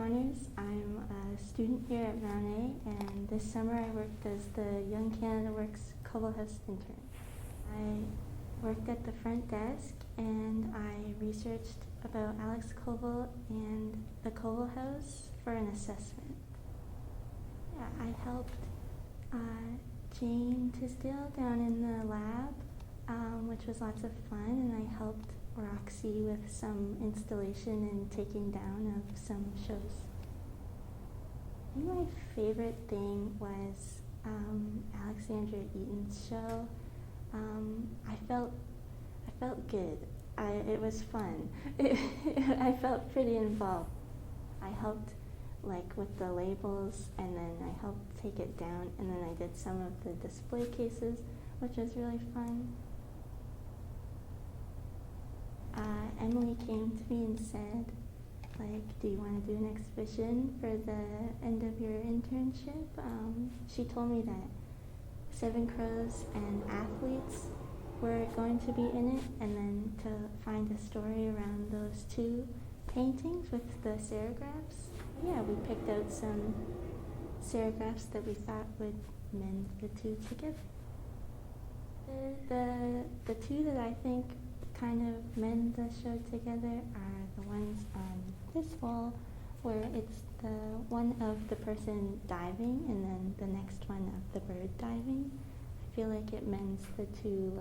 Connors. I'm a student here at Mount A, and this summer I worked as the Young Canada Works Colville House intern. I worked at the front desk and I researched about Alex Colville and the Colville House for an assessment. Yeah, I helped Jane Tisdale down in the lab, which was lots of fun, and I helped Roxy with some installation and taking down of some shows. I think my favorite thing was Alexandra Eaton's show. I felt good. It was fun. I felt pretty involved. I helped with the labels, and then I helped take it down, and then I did some of the display cases, which was really fun. Emily came to me and said, do you want to do an exhibition for the end of your internship? She told me that Seven Crows and athletes were going to be in it, and then to find a story around those two paintings with the serigraphs. Yeah, we picked out some serigraphs that we thought would mend the two together. The two that I think kind of mend the show together are the ones on this wall, where it's the one of the person diving and then the next one of the bird diving. I feel like it mends the two,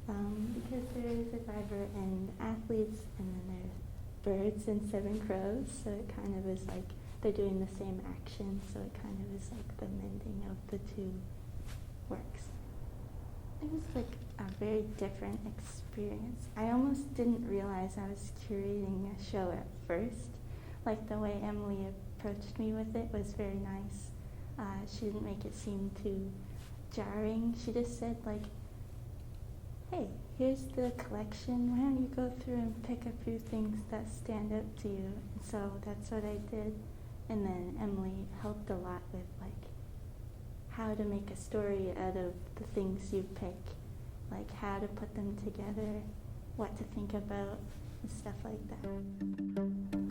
because there is a diver and athletes, and then there's birds and Seven Crows, so it kind of is like they're doing the same action, so it kind of is like the mending of the two works. It was a very different experience. I almost didn't realize I was curating a show at first. The way Emily approached me with it was very nice. She didn't make it seem too jarring. She just said hey, here's the collection. Why don't you go through and pick a few things that stand out to you? And so that's what I did. And then Emily helped a lot with how to make a story out of the things you pick, how to put them together, what to think about, and stuff like that.